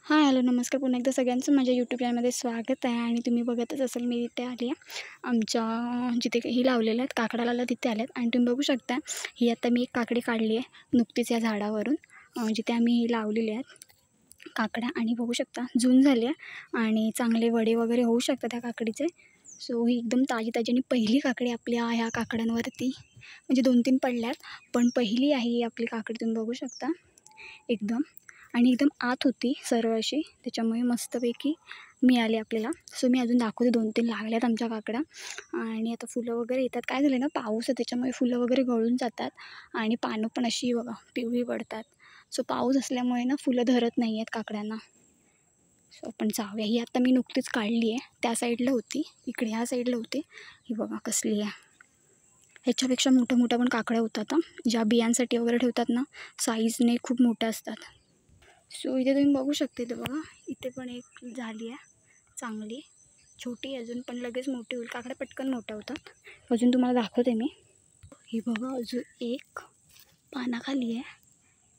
हाय, hello, नमस्कार. पुन्हा एकदा सगळ्यांचं माझ्या यूट्यूब चॅनलमध्ये स्वागत आहे. आणि तुम्ही बघतच असाल मी इथे आली आहे. आमच्या जिथे ही लावलेलं आहेत काकडाला तिथे आल्यात. आणि तुम्ही बघू शकता ही आता मी एक काकडी काढली आहे नुकतीच या झाडावरून, जिथे आम्ही ही लावलेली आहेत काकड्या. आणि बघू शकता जून झाली आहे आणि चांगले वडे वगैरे होऊ शकतात त्या काकडीचे. सो ही एकदम ताजी ताजी आणि पहिली काकडी आपल्या ह्या काकड्यांवरती, म्हणजे 2-3 पडल्यात पण पहिली आहे ही आपली काकडी. तुम्ही बघू शकता एकदम, आणि एकदम आत होती सर्व अशी, त्याच्यामुळे मस्तपैकी मिळाली आपल्याला. सो मी अजून दाखवते 2-3 लागल्यात आमच्या काकड्या. आणि आता फुलं वगैरे येतात. काय झालं ना, पाऊस आहे त्याच्यामुळे फुलं वगैरे गळून जातात आणि पानं पण अशी बघा पिवळी पडतात. सो पाऊस असल्यामुळे ना फुलं धरत नाही आहेत काकड्यांना. सो आपण जाऊया. ही आता मी नुकतीच काढली आहे, त्या साईडला होती, इकडे ह्या साईडला होती. ही बघा कसली आहे. ह्याच्यापेक्षा मोठ्या पण काकड्या होतात ज्या बियांसाठी वगैरे ठेवतात ना, साईजने खूप मोठ्या असतात. सो इथे तुम्ही बघू शकता, इथे बघा इथे पण एक झाली आहे चांगली, छोटी अजून पण लगेच मोठी होईल. काकड्या पटकन मोठ्या होतात. अजून तुम्हाला दाखवते मी. ही बघा अजून एक पानाखाली आहे.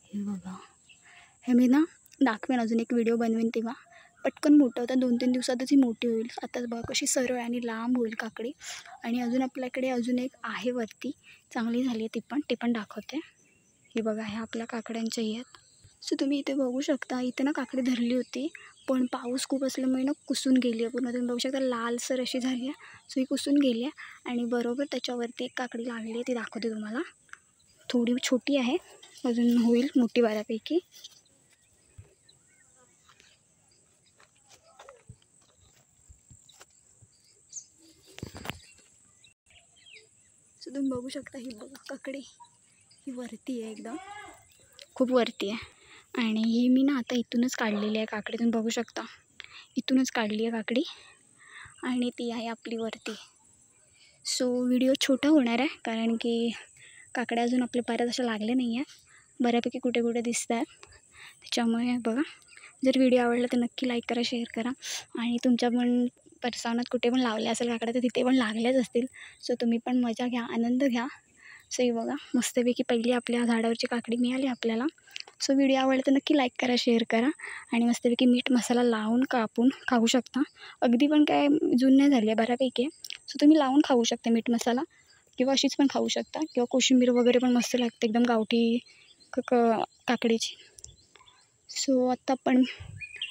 हे बघा, हे मी ना दाखवेन, अजून एक व्हिडिओ बनवेन तेव्हा. पटकन मोठं होतं, 2-3 दिवसातच ही मोठी होईल. आताच बघा कशी सरळ आणि लांब होईल काकडी. आणि अजून आपल्याकडे अजून एक आहे वरती, चांगली झाली आहे ती पण, ते पण दाखवते. हे बघा ह्या आपल्या काकड्यांच्या आहेत. सो तुम्ही इथे बघू शकता, इथे ना काकडी धरली होती पण पाऊस खूप असल्यामुळे ना कुसून गेली आहे पूर्ण. तुम्ही बघू शकता लालसर अशी झाली आहे. सो ही कुसून गेली आहे आणि बरोबर त्याच्यावरती एक काकडी लागली आहे, ती दाखवते तुम्हाला. थोडी छोटी आहे, अजून होईल मोठी बऱ्यापैकी. सो तुम्ही बघू शकता ही बघा काकडी, ही वरती आहे एकदम, खूप वरती आहे. आणि ही मी ना आता इथूनच काढलेली आहे काकडी. तुम्ही बघू शकता इथूनच काढली आहे काकडी आणि ती आहे आपली वरती. सो व्हिडिओ छोटा होणार आहे कारण की काकड्या अजून आपल्या बऱ्याच अशा लागल्या नाही आहेत, बऱ्यापैकी कुठे कुठे दिसत आहेत. त्याच्यामुळे बघा, जर व्हिडिओ आवडला तर नक्की लाईक करा, शेअर करा. आणि तुमच्या पण परिसरात कुठे पण लावल्या असेल काकड्या तर तिथे पण लागल्याच असतील. सो तुम्ही पण मजा घ्या, आनंद घ्या. सो ही बघा मस्तपैकी पहिली आपल्या झाडावरची काकडी मिळाली आपल्याला. सो व्हिडिओ आवडला तर नक्की लाईक करा, शेअर करा. आणि मस्तपैकी मीठ मसाला लावून कापून खाऊ शकता. अगदी पण काय जून नाही झाली आहे, बऱ्यापैकी आहे. सो तुम्ही लावून खाऊ शकता मीठ मसाला, किंवा अशीच पण खाऊ शकता, किंवा कोशिंबीर वगैरे पण मस्त लागते एकदम गावठी काकडीची. सो आत्ता आपण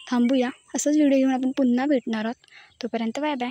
थांबूया. असंच व्हिडिओ घेऊन आपण पुन्हा भेटणार आहोत. तोपर्यंत बाय बाय.